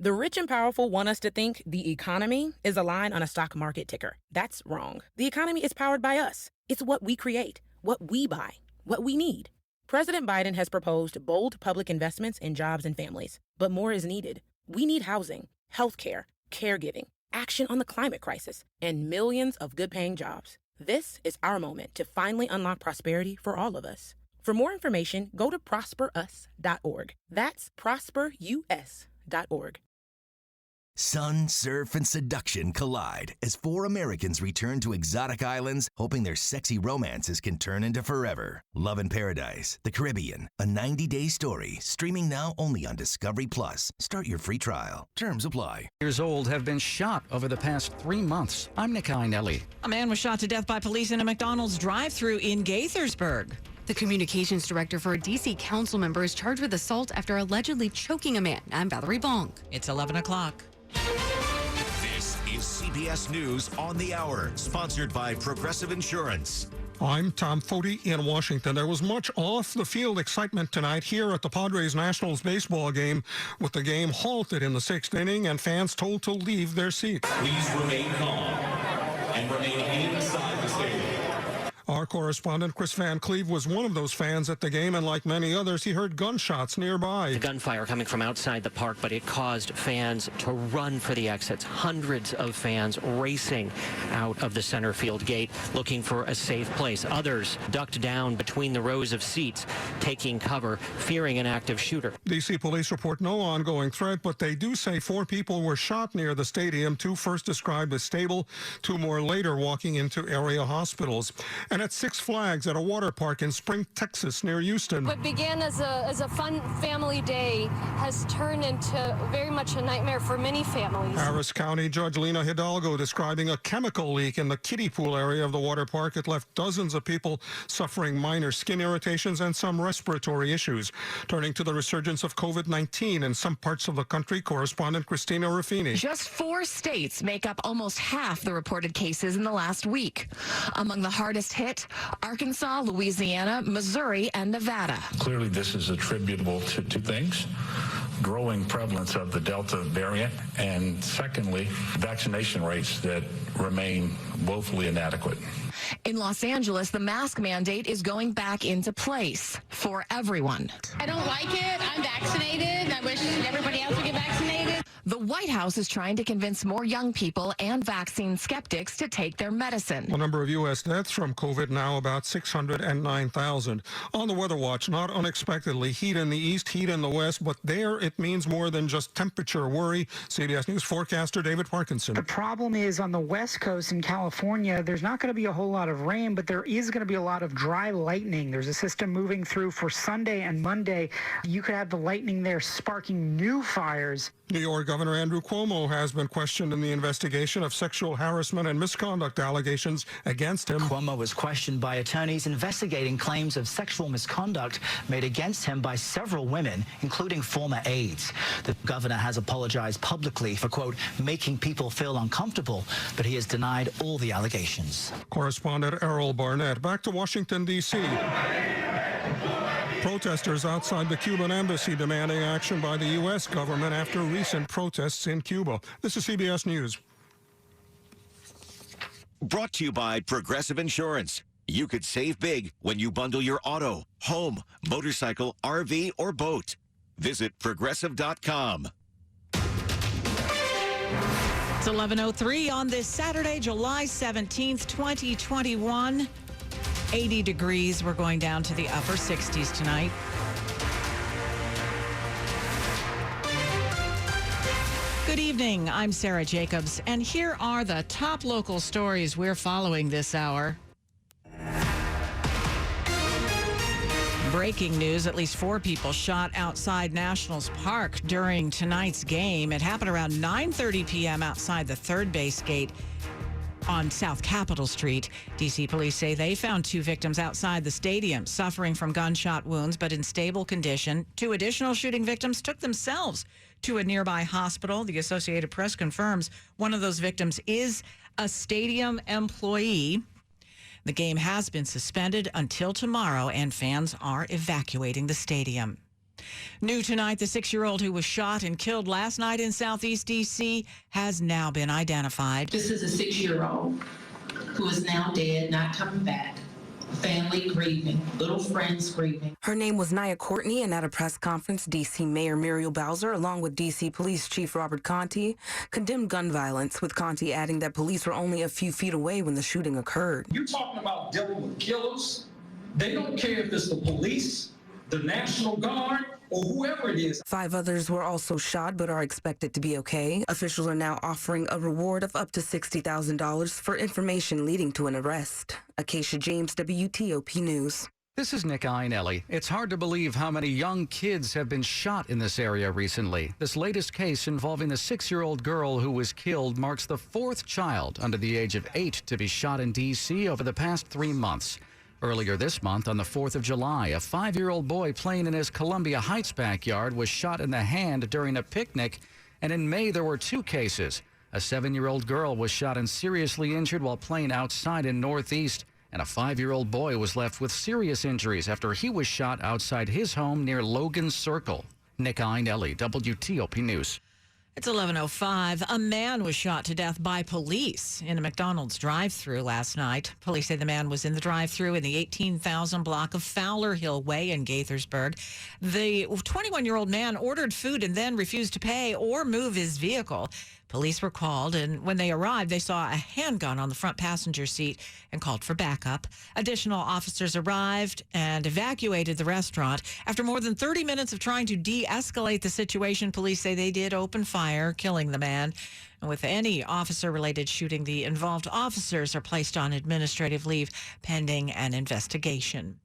The rich and powerful want us to think the economy is a line on a stock market ticker. That's wrong. The economy is powered by us. It's what we create, what we buy, what we need. President Biden has proposed bold public investments in jobs and families, but more is needed. We need housing, healthcare, caregiving, action on the climate crisis, and millions of good-paying jobs. This is our moment to finally unlock prosperity for all of us. For more information, go to prosperus.org. That's prosperus.org. Sun, surf, and seduction collide as 4 Americans return to exotic islands, hoping their sexy romances can turn into forever. Love in Paradise, the Caribbean, a 90-day story, streaming now only on Discovery Plus. Start your free trial. Terms apply. Years old have been shot over the past 3 months. I'm Nikai Nelly. A man was shot to death by police in a McDonald's drive-thru in Gaithersburg. The communications director for a D.C. council member is charged with assault after allegedly choking a man. I'm Valerie Bonk. It's 11 o'clock. This is CBS News on the Hour, sponsored by Progressive Insurance. I'm Tom Foti in Washington. There was much off-the-field excitement tonight here at the Padres-Nationals baseball game, with the game halted in the 6th inning and fans told to leave their seats. Please remain calm and remain inside the stadium. Our correspondent, Chris Van Cleve, was one of those fans at the game, and like many others, he heard gunshots nearby. The gunfire coming from outside the park, but it caused fans to run for the exits. Hundreds of fans racing out of the center field gate, looking for a safe place. Others ducked down between the rows of seats, taking cover, fearing an active shooter. D.C. police report no ongoing threat, but they do say 4 people were shot near the stadium, 2 first described as stable, 2 more later walking into area hospitals. And at Six Flags at a water park in Spring, Texas, near Houston. What began as a fun family day has turned into very much a nightmare for many families. Harris County Judge Lena Hidalgo describing a chemical leak in the kiddie pool area of the water park. It left dozens of people suffering minor skin irritations and some respiratory issues. Turning to the resurgence of COVID-19 in some parts of the country, correspondent Christina Ruffini. Just 4 states make up almost half the reported cases in the last week. Among the hardest hit, Arkansas, Louisiana, Missouri, and Nevada. Clearly, this is attributable to 2 things: growing prevalence of the Delta variant, and secondly, vaccination rates that remain woefully inadequate. In Los Angeles, the mask mandate is going back into place for everyone. I don't like it. I'm vaccinated. I wish everybody else would get vaccinated. The White House is trying to convince more young people and vaccine skeptics to take their medicine. The number of U.S. deaths from COVID now about 609,000. On the Weather Watch, not unexpectedly, heat in the east, heat in the west, but there it means more than just temperature worry. CBS News forecaster David Parkinson. The problem is on the west coast in California, there's not going to be a whole lot of rain, but there is going to be a lot of dry lightning. There's a system moving through for Sunday and Monday. You could have the lightning there sparking new fires. New York Governor Andrew Cuomo has been questioned in the investigation of sexual harassment and misconduct allegations against him. Cuomo was questioned by attorneys investigating claims of sexual misconduct made against him by several women, including former aides. The governor has apologized publicly for, quote, making people feel uncomfortable, but he has denied all the allegations. Correspondent Errol Barnett. Back to Washington, D.C. Protesters outside the Cuban embassy demanding action by the U.S. government after recent protests in Cuba. This is CBS News. Brought to you by Progressive Insurance. You could save big when you bundle your auto, home, motorcycle, RV, or boat. Visit Progressive.com. It's 11:03 on this Saturday, July 17th, 2021. 80 degrees. We're going down to the upper 60s tonight. Good evening. I'm Sarah Jacobs, and here are the top local stories we're following this hour. Breaking news, at least 4 people shot outside Nationals Park during tonight's game. It happened around 9:30 p.m. outside the third base gate on South Capitol Street. D.C. police say they found 2 victims outside the stadium suffering from gunshot wounds but in stable condition. 2 additional shooting victims took themselves to a nearby hospital. The Associated Press confirms one of those victims is a stadium employee. The game has been suspended until tomorrow, and fans are evacuating the stadium. New tonight, the 6-year-old who was shot and killed last night in Southeast D.C. has now been identified. This is a 6-year-old who is now dead, not coming back. Family grieving, little friends grieving. Her name was Nia Courtney, and at a press conference, D.C. Mayor Muriel Bowser, along with D.C. Police Chief Robert Conti, condemned gun violence, with Conti adding that police were only a few feet away when the shooting occurred. You're talking about dealing with killers. They don't care if it's the police, the National Guard, or whoever it is. 5 others were also shot but are expected to be okay. Officials are now offering a reward of up to $60,000 for information leading to an arrest. Acacia James, WTOP News. This is Nick Iannelli. It's hard to believe how many young kids have been shot in this area recently. This latest case involving the 6-year-old girl who was killed marks the 4th child under the age of 8 to be shot in D.C. over the past 3 months. Earlier this month, on the 4th of July, a 5-year-old boy playing in his Columbia Heights backyard was shot in the hand during a picnic. And in May, there were 2 cases. A 7-year-old girl was shot and seriously injured while playing outside in Northeast. And a 5-year-old boy was left with serious injuries after he was shot outside his home near Logan Circle. Nick Iannelli, WTOP News. It's 11:05. A man was shot to death by police in a McDonald's drive-thru last night. Police say the man was in the drive-thru in the 18,000 block of Fowler Hill Way in Gaithersburg. The 21-year-old man ordered food and then refused to pay or move his vehicle. Police were called, and when they arrived, they saw a handgun on the front passenger seat and called for backup. Additional officers arrived and evacuated the restaurant. After more than 30 minutes of trying to de-escalate the situation, police say they did open fire, killing the man. And with any officer-related shooting, the involved officers are placed on administrative leave pending an investigation.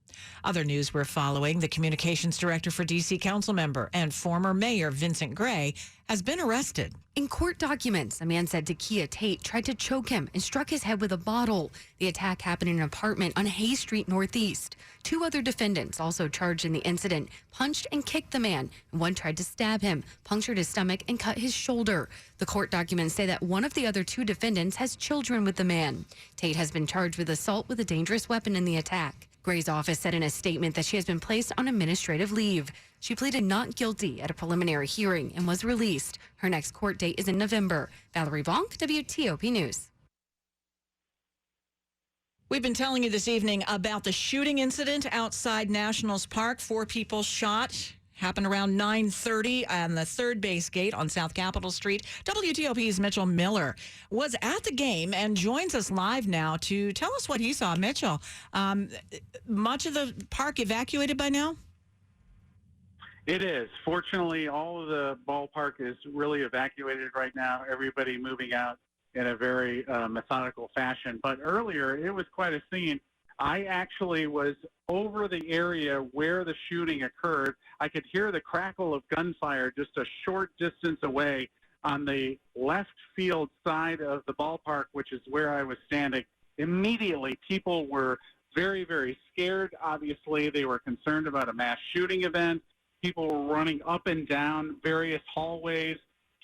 Other news we're following: the communications director for D.C. council member and former mayor Vincent Gray has been arrested. In court documents, a man said Takia Tate tried to choke him and struck his head with a bottle. The attack happened in an apartment on Hay Street Northeast. 2 other defendants, also charged in the incident, punched and kicked the man. One tried to stab him, punctured his stomach, and cut his shoulder. The court documents say that one of the other 2 defendants has children with the man. Tate has been charged with assault with a dangerous weapon in the attack. Gray's office said in a statement that she has been placed on administrative leave. She pleaded not guilty at a preliminary hearing and was released. Her next court date is in November. Valerie Bonk, WTOP News. We've been telling you this evening about the shooting incident outside Nationals Park. 4 people shot. Happened around 9:30 on the third base gate on South Capitol Street. WTOP's Mitchell Miller was at the game and joins us live now to tell us what he saw. Mitchell, much of the park evacuated by now? It is. Fortunately, all of the ballpark is really evacuated right now. Everybody moving out in a very methodical fashion. But earlier, it was quite a scene. I actually was over the area where the shooting occurred. I could hear the crackle of gunfire just a short distance away on the left field side of the ballpark, which is where I was standing. Immediately, people were very, very scared. Obviously, they were concerned about a mass shooting event. People were running up and down various hallways.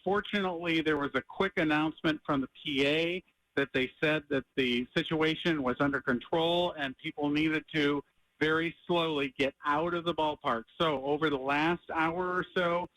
Fortunately, there was a quick announcement from the PA that they said that the situation was under control and people needed to very slowly get out of the ballpark. So over the last hour or so,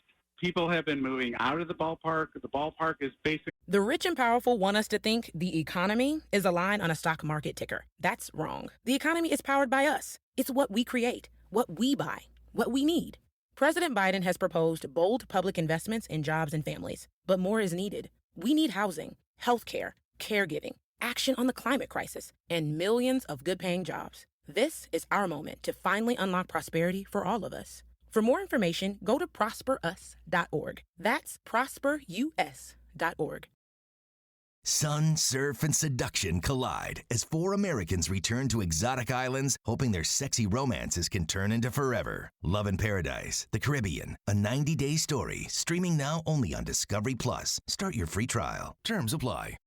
people have been moving out of the ballpark. The ballpark is basically... The rich and powerful want us to think the economy is a line on a stock market ticker. That's wrong. The economy is powered by us. It's what we create, what we buy, what we need. President Biden has proposed bold public investments in jobs and families, but more is needed. We need housing, healthcare, caregiving, action on the climate crisis, and millions of good-paying jobs. This is our moment to finally unlock prosperity for all of us. For more information, go to prosperus.org. That's prosperus.org. Sun, surf, and seduction collide as 4 Americans return to exotic islands, hoping their sexy romances can turn into forever. Love in Paradise, the Caribbean, a 90-day story, streaming now only on Discovery Plus. Start your free trial. Terms apply.